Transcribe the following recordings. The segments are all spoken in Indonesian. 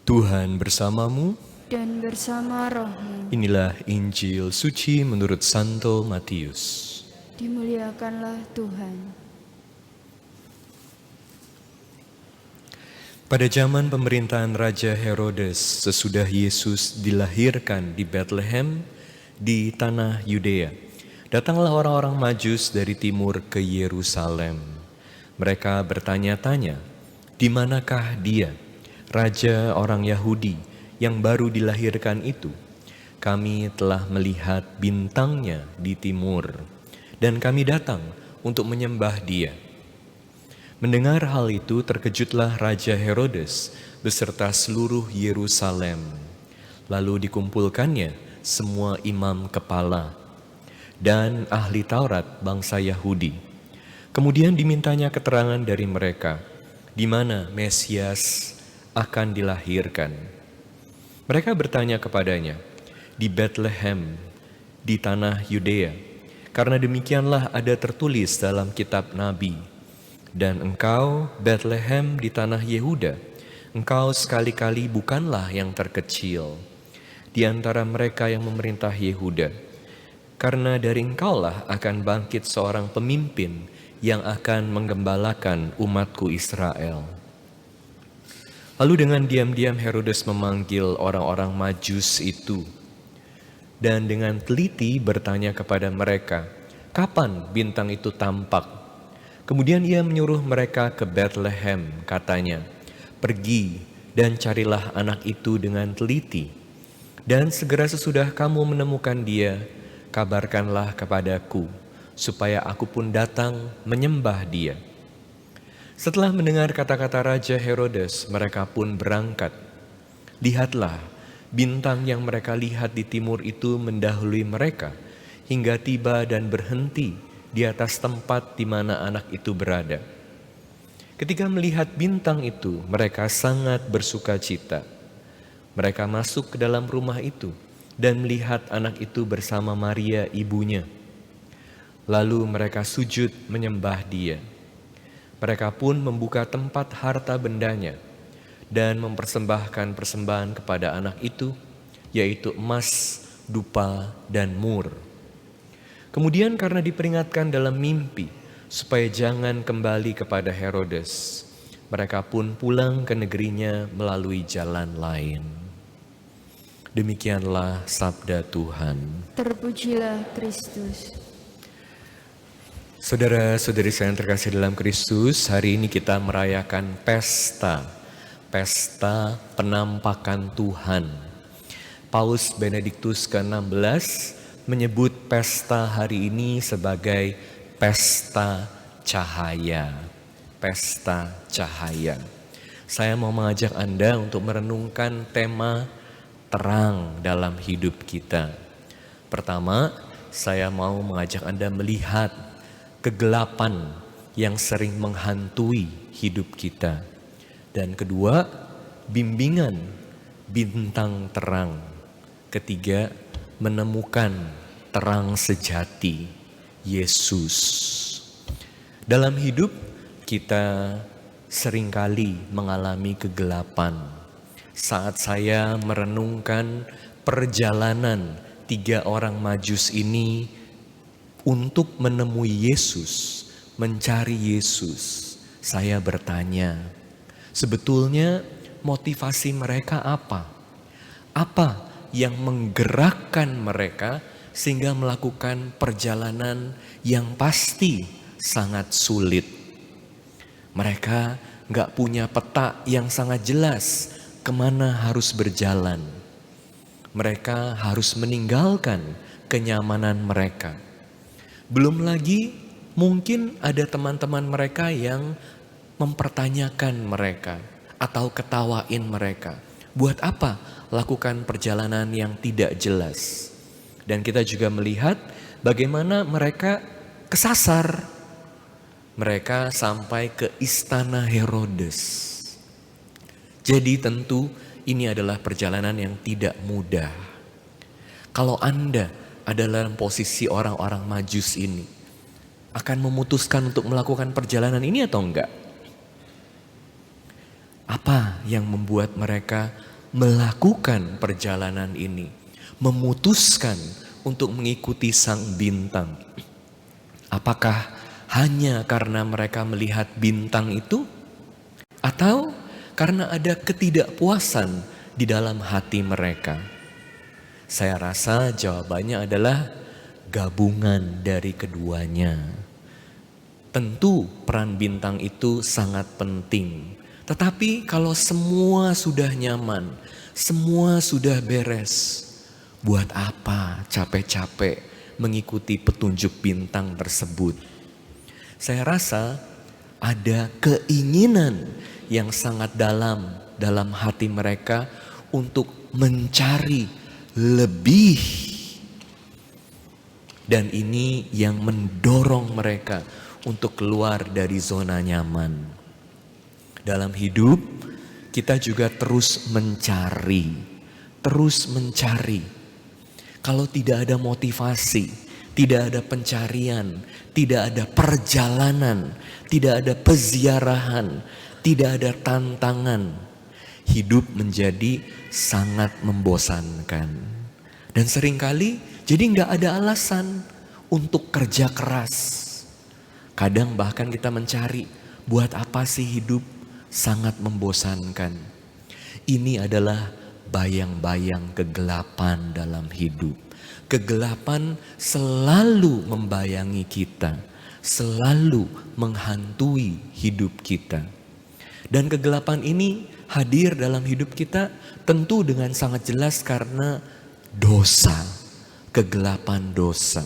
Tuhan bersamamu. Dan bersama rohmu. Inilah Injil suci menurut Santo Matius. Dimuliakanlah Tuhan. Pada zaman pemerintahan Raja Herodes, sesudah Yesus dilahirkan di Bethlehem di tanah Yudea, datanglah orang-orang Majus dari timur ke Yerusalem. Mereka bertanya-tanya, di manakah dia, Raja orang Yahudi yang baru dilahirkan itu? Kami telah melihat bintangnya di timur, dan kami datang untuk menyembah dia. Mendengar hal itu, terkejutlah Raja Herodes beserta seluruh Yerusalem. Lalu dikumpulkannya semua imam kepala dan ahli Taurat bangsa Yahudi. Kemudian dimintanya keterangan dari mereka, di mana Mesias akan dilahirkan. Mereka bertanya kepadanya, di Bethlehem, di tanah Yudea, karena demikianlah ada tertulis dalam kitab Nabi. Dan engkau, Bethlehem di tanah Yehuda, engkau sekali-kali bukanlah yang terkecil di antara mereka yang memerintah Yehuda, karena dari engkaulah akan bangkit seorang pemimpin yang akan menggembalakan umatku Israel. Lalu dengan diam-diam Herodes memanggil orang-orang Majus itu dan dengan teliti bertanya kepada mereka, kapan bintang itu tampak? Kemudian ia menyuruh mereka ke Bethlehem, katanya, pergi dan carilah anak itu dengan teliti. Dan segera sesudah kamu menemukan dia, kabarkanlah kepadaku, supaya aku pun datang menyembah dia. Setelah mendengar kata-kata Raja Herodes, mereka pun berangkat. Lihatlah, bintang yang mereka lihat di timur itu mendahului mereka, hingga tiba dan berhenti di atas tempat di mana anak itu berada. Ketika melihat bintang itu, mereka sangat bersuka cita. Mereka masuk ke dalam rumah itu dan melihat anak itu bersama Maria ibunya. Lalu mereka sujud menyembah dia. Mereka pun membuka tempat harta bendanya dan mempersembahkan persembahan kepada anak itu, yaitu emas, dupa, dan mur. Kemudian karena diperingatkan dalam mimpi supaya jangan kembali kepada Herodes, mereka pun pulang ke negerinya melalui jalan lain. Demikianlah sabda Tuhan. Terpujilah Kristus. Saudara-saudari saya yang terkasih dalam Kristus, hari ini kita merayakan pesta penampakan Tuhan. Paus Benediktus ke-16 menyebut pesta hari ini sebagai pesta cahaya. Pesta cahaya. Saya mau mengajak Anda untuk merenungkan tema terang dalam hidup kita. Pertama, saya mau mengajak Anda melihat kegelapan yang sering menghantui hidup kita. Dan kedua, bimbingan bintang terang. Ketiga, menemukan terang sejati, Yesus. Dalam hidup kita seringkali mengalami kegelapan. Saat saya merenungkan perjalanan 3 orang Majus ini untuk menemui Yesus, mencari Yesus, saya bertanya, sebetulnya motivasi mereka apa? Apa yang menggerakkan mereka sehingga melakukan perjalanan yang pasti sangat sulit? Mereka gak punya peta yang sangat jelas kemana harus berjalan. Mereka harus meninggalkan kenyamanan mereka. Belum lagi mungkin ada teman-teman mereka yang mempertanyakan mereka atau ketawain mereka. Buat apa lakukan perjalanan yang tidak jelas? Dan kita juga melihat bagaimana mereka kesasar. Mereka sampai ke istana Herodes. Jadi tentu ini adalah perjalanan yang tidak mudah. Kalau Anda adalah dalam posisi orang-orang Majus ini, akan memutuskan untuk melakukan perjalanan ini atau enggak? Apa yang membuat mereka melakukan perjalanan ini, memutuskan untuk mengikuti sang bintang. Apakah hanya karena mereka melihat bintang itu? Atau karena ada ketidakpuasan di dalam hati mereka? Saya rasa jawabannya adalah gabungan dari keduanya. Tentu peran bintang itu sangat penting. Tetapi kalau semua sudah nyaman, semua sudah beres, buat apa capek-capek mengikuti petunjuk bintang tersebut? Saya rasa ada keinginan yang sangat dalam hati mereka untuk mencari lebih. Dan ini yang mendorong mereka untuk keluar dari zona nyaman. Dalam hidup kita juga terus mencari. Kalau tidak ada motivasi, tidak ada pencarian, tidak ada perjalanan, tidak ada peziarahan, tidak ada tantangan, hidup menjadi sangat membosankan. Dan seringkali jadi gak ada alasan untuk kerja keras. Kadang bahkan kita mencari, buat apa sih hidup? Sangat membosankan. Ini adalah bayang-bayang kegelapan dalam hidup. Kegelapan selalu membayangi kita, selalu menghantui hidup kita. Dan kegelapan ini hadir dalam hidup kita tentu dengan sangat jelas karena dosa, kegelapan dosa.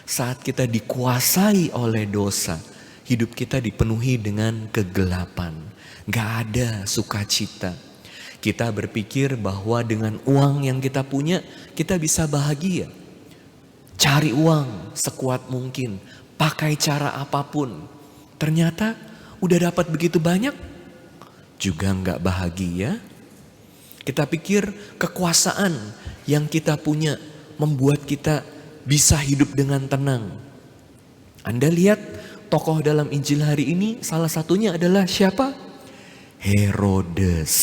Saat kita dikuasai oleh dosa, hidup kita dipenuhi dengan kegelapan. Gak ada sukacita. Kita berpikir bahwa dengan uang yang kita punya, kita bisa bahagia. Cari uang sekuat mungkin, pakai cara apapun. Ternyata udah dapat begitu banyak, juga gak bahagia. Kita pikir kekuasaan yang kita punya membuat kita bisa hidup dengan tenang. Anda lihat tokoh dalam Injil hari ini, salah satunya adalah siapa? Herodes.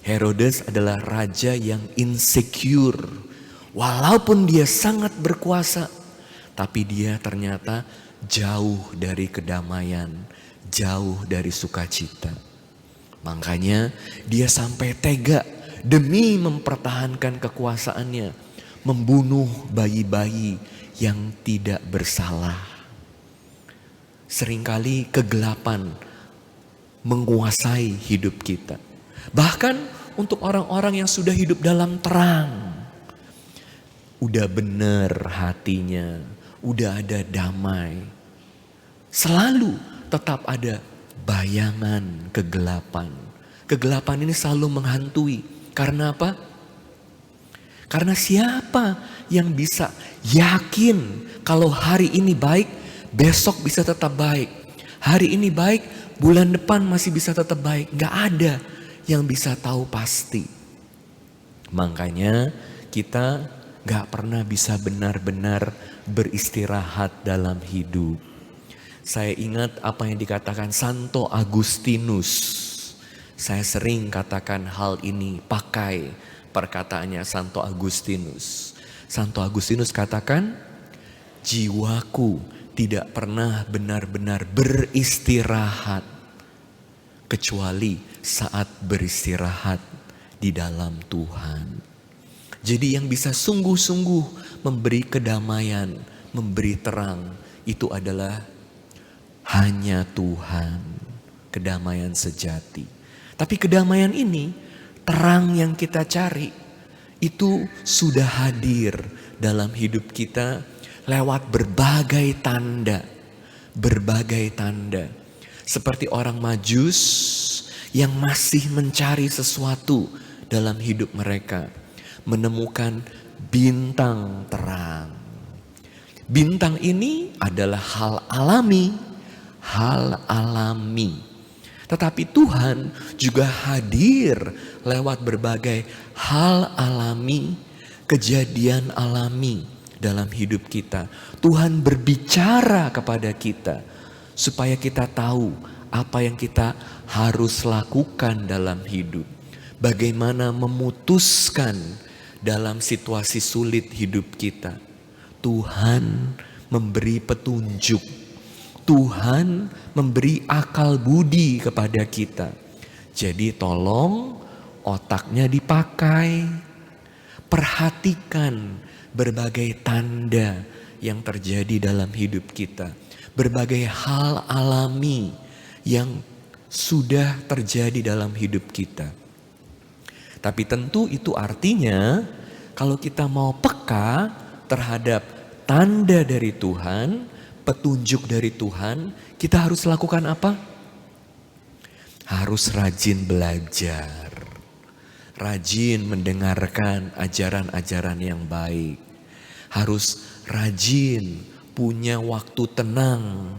Herodes adalah raja yang insecure. Walaupun dia sangat berkuasa, tapi dia ternyata jauh dari kedamaian, jauh dari sukacita. Makanya dia sampai tega demi mempertahankan kekuasaannya, membunuh bayi-bayi yang tidak bersalah. Seringkali kegelapan menguasai hidup kita. Bahkan untuk orang-orang yang sudah hidup dalam terang. Udah benar hatinya, udah ada damai. Selalu tetap ada bayangan kegelapan. Kegelapan ini selalu menghantui. Karena apa? Karena siapa yang bisa yakin kalau hari ini baik, besok bisa tetap baik. Hari ini baik, bulan depan masih bisa tetap baik. Gak ada yang bisa tahu pasti. Makanya kita gak pernah bisa benar-benar beristirahat dalam hidup. Saya ingat apa yang dikatakan Santo Agustinus. Saya sering katakan hal ini, pakai perkataannya Santo Agustinus. Santo Agustinus katakan, jiwaku tidak pernah benar-benar beristirahat kecuali saat beristirahat di dalam Tuhan. Jadi yang bisa sungguh-sungguh memberi kedamaian, memberi terang, itu adalah hanya Tuhan, kedamaian sejati. Tapi kedamaian ini, terang yang kita cari, itu sudah hadir dalam hidup kita lewat berbagai tanda. Berbagai tanda. Seperti orang Majus yang masih mencari sesuatu dalam hidup mereka. Menemukan bintang terang. Bintang ini adalah hal alami. Hal alami. Tetapi Tuhan juga hadir lewat berbagai hal alami, kejadian alami dalam hidup kita. Tuhan berbicara kepada kita supaya kita tahu apa yang kita harus lakukan dalam hidup. bagaimana memutuskan dalam situasi sulit hidup kita. Tuhan memberi petunjuk. Tuhan memberi akal budi kepada kita. Jadi tolong otaknya dipakai. Perhatikan berbagai tanda yang terjadi dalam hidup kita. Berbagai hal alami yang sudah terjadi dalam hidup kita. Tapi tentu itu artinya kalau kita mau peka terhadap tanda dari Tuhan, petunjuk dari Tuhan, kita harus lakukan apa? Harus rajin belajar. Rajin mendengarkan ajaran-ajaran yang baik. Harus rajin punya waktu tenang,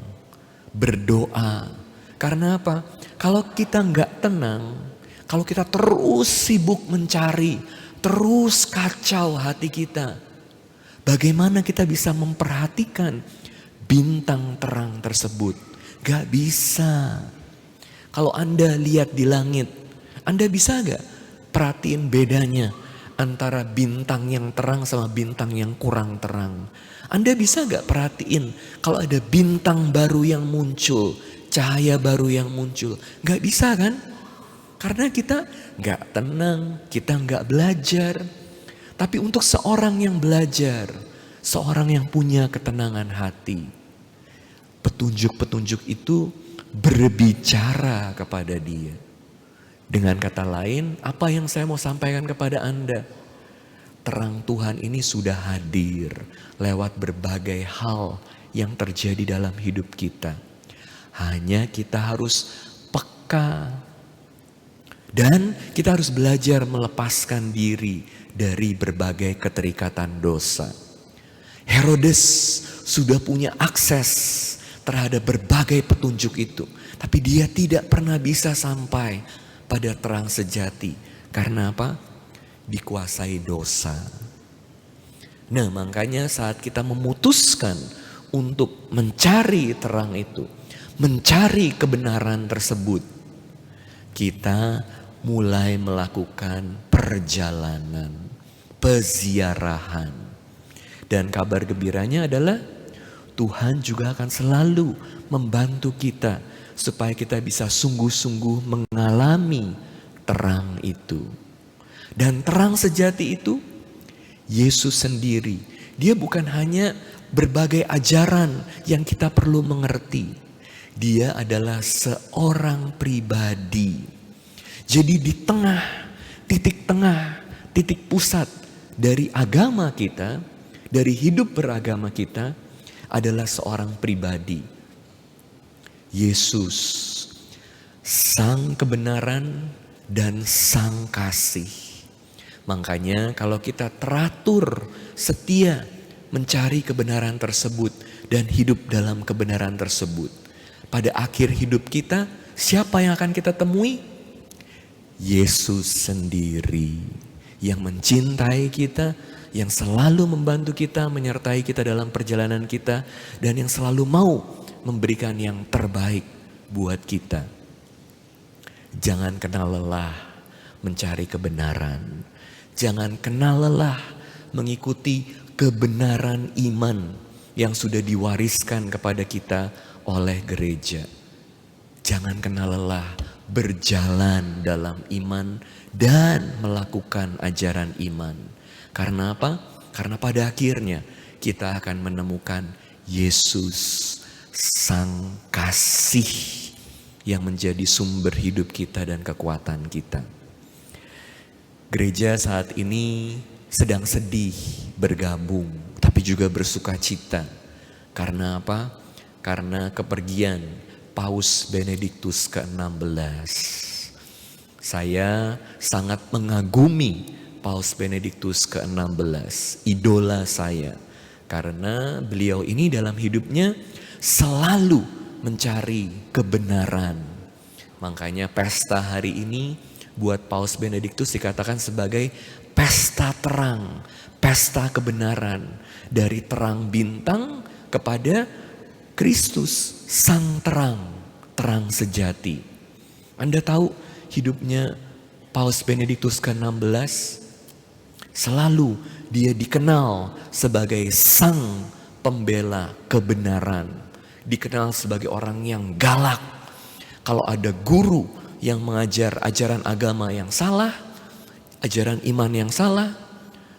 berdoa. Karena apa? Kalau kita nggak tenang, kalau kita terus sibuk mencari, terus kacau hati kita, bagaimana kita bisa memperhatikan bintang terang tersebut? Gak bisa. Kalau Anda lihat di langit, Anda bisa gak perhatiin bedanya antara bintang yang terang sama bintang yang kurang terang? Anda bisa gak perhatiin kalau ada bintang baru yang muncul, cahaya baru yang muncul? Gak bisa kan? Karena kita gak tenang, kita gak belajar. Tapi untuk seorang yang belajar, seorang yang punya ketenangan hati, petunjuk-petunjuk itu berbicara kepada dia. Dengan kata lain, apa yang saya mau sampaikan kepada Anda? Terang Tuhan ini sudah hadir lewat berbagai hal yang terjadi dalam hidup kita. Hanya kita harus peka. Dan kita harus belajar melepaskan diri dari berbagai keterikatan dosa. Herodes sudah punya akses terhadap berbagai petunjuk itu. Tapi dia tidak pernah bisa sampai pada terang sejati. Karena apa? Dikuasai dosa. Nah, makanya saat kita memutuskan untuk mencari terang itu, mencari kebenaran tersebut, kita mulai melakukan perjalanan, peziarahan. Dan kabar gembiranya adalah Tuhan juga akan selalu membantu kita supaya kita bisa sungguh-sungguh mengalami terang itu. Dan terang sejati itu Yesus sendiri. Dia bukan hanya berbagai ajaran yang kita perlu mengerti. Dia adalah seorang pribadi. Jadi di tengah, titik pusat dari agama kita, dari hidup beragama kita adalah seorang pribadi. Yesus, sang kebenaran dan sang kasih. Makanya kalau kita teratur, setia mencari kebenaran tersebut dan hidup dalam kebenaran tersebut, pada akhir hidup kita, siapa yang akan kita temui? Yesus sendiri yang mencintai kita, yang selalu membantu kita, menyertai kita dalam perjalanan kita, dan yang selalu mau memberikan yang terbaik buat kita. Jangan kenal lelah mencari kebenaran. Jangan kenal lelah mengikuti kebenaran iman yang sudah diwariskan kepada kita oleh gereja. Jangan kenal lelah berjalan dalam iman dan melakukan ajaran iman. Karena apa? Karena pada akhirnya kita akan menemukan Yesus, sang kasih yang menjadi sumber hidup kita dan kekuatan kita. Gereja saat ini sedang sedih bergabung, tapi juga bersuka cita. Karena apa? Karena kepergian Paus Benediktus ke-16. Saya sangat mengagumi Paus Benediktus ke-16, idola saya. Karena beliau ini dalam hidupnya selalu mencari kebenaran. Makanya pesta hari ini buat Paus Benediktus dikatakan sebagai pesta terang, pesta kebenaran. Dari terang bintang kepada Kristus, sang terang, terang sejati. Anda tahu hidupnya Paus Benediktus ke-16 selalu dia dikenal sebagai sang pembela kebenaran. Dikenal sebagai orang yang galak. Kalau ada guru yang mengajar ajaran agama yang salah, ajaran iman yang salah,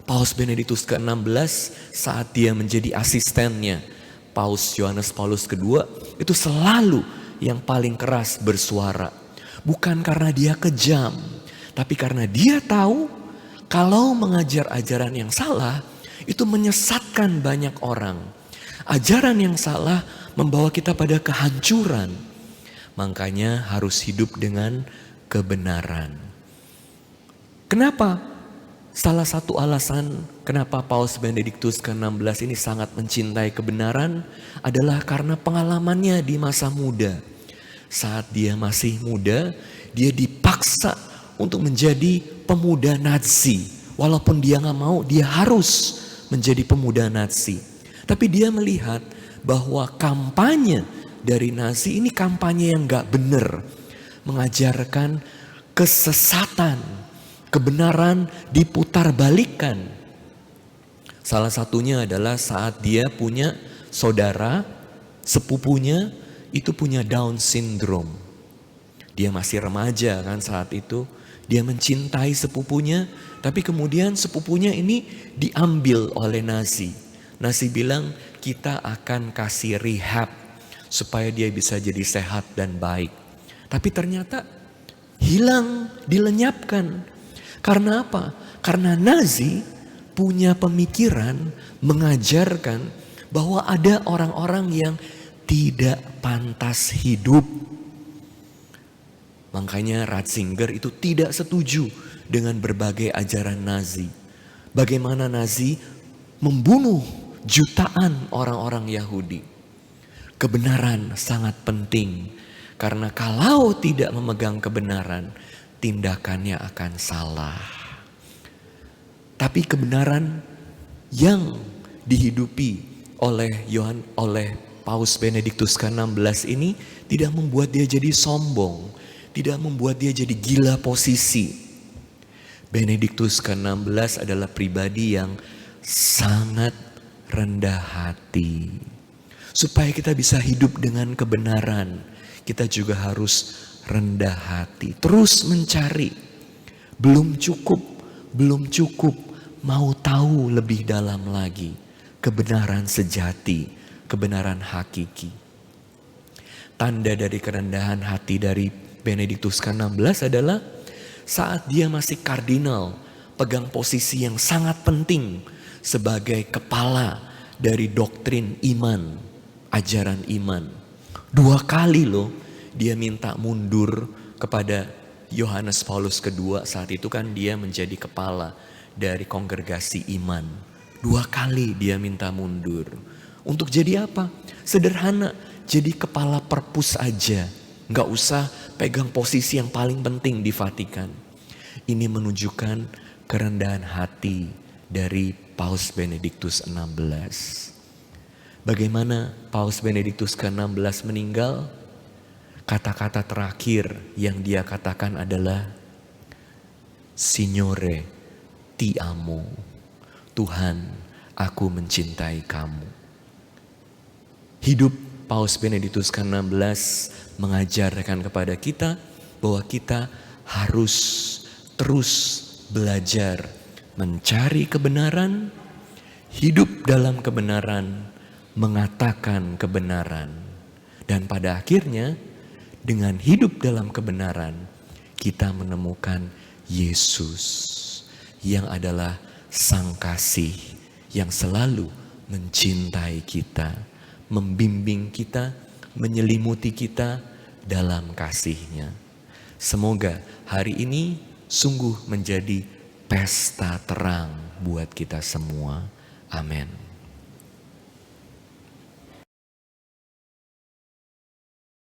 Paus Benediktus ke-16 saat dia menjadi asistennya Paus Yohanes Paulus II itu selalu yang paling keras bersuara. Bukan karena dia kejam, tapi karena dia tahu kalau mengajar ajaran yang salah itu menyesatkan banyak orang. Ajaran yang salah membawa kita pada kehancuran. Makanya harus hidup dengan kebenaran. Kenapa? Salah satu alasan kenapa Paus Benediktus ke-16 ini sangat mencintai kebenaran adalah karena pengalamannya di masa muda. Saat dia masih muda, dia dipaksa untuk menjadi pemuda Nazi. Walaupun dia gak mau, dia harus menjadi pemuda Nazi. Tapi dia melihat bahwa kampanye dari Nazi ini kampanye yang gak benar. Mengajarkan kesesatan, kebenaran diputarbalikkan. Salah satunya adalah saat dia punya saudara, sepupunya itu punya Down syndrome. Dia masih remaja kan saat itu. Dia mencintai sepupunya, tapi kemudian sepupunya ini diambil oleh Nazi. Nazi bilang kita akan kasih rehab supaya dia bisa jadi sehat dan baik. Tapi ternyata hilang, dilenyapkan. Karena apa? Karena Nazi punya pemikiran mengajarkan bahwa ada orang-orang yang tidak pantas hidup. Makanya Ratzinger itu tidak setuju dengan berbagai ajaran Nazi. Bagaimana Nazi membunuh jutaan orang-orang Yahudi. Kebenaran sangat penting. Karena kalau tidak memegang kebenaran, tindakannya akan salah. Tapi kebenaran yang dihidupi oleh Paus Benediktus ke-16 ini tidak membuat dia jadi sombong. Tidak membuat dia jadi gila posisi. Benediktus ke-16 adalah pribadi yang sangat rendah hati. Supaya kita bisa hidup dengan kebenaran, kita juga harus rendah hati. Terus mencari. Belum cukup. Mau tahu lebih dalam lagi. Kebenaran sejati, kebenaran hakiki. Tanda dari kerendahan hati dari Benediktus ke-16 adalah saat dia masih kardinal, pegang posisi yang sangat penting sebagai kepala dari doktrin iman, ajaran iman. 2 kali loh dia minta mundur kepada Yohanes Paulus II. Saat itu kan dia menjadi kepala dari kongregasi iman. 2 kali dia minta mundur. Untuk jadi apa? Sederhana, jadi kepala perpus aja. Gak usah pegang posisi yang paling penting di Vatikan. Ini menunjukkan kerendahan hati dari Paus Benediktus XVI. Bagaimana Paus Benediktus ke-16 meninggal? Kata-kata terakhir yang dia katakan adalah Signore, ti amo. Tuhan, aku mencintai kamu. Hidup Paus Benediktus ke-16 mengajarkan kepada kita bahwa kita harus terus belajar mencari kebenaran, hidup dalam kebenaran, mengatakan kebenaran. Dan pada akhirnya dengan hidup dalam kebenaran kita menemukan Yesus yang adalah Sang Kasih yang selalu mencintai kita, membimbing kita, menyelimuti kita dalam kasih-Nya. Semoga hari ini sungguh menjadi pesta terang buat kita semua. Amin.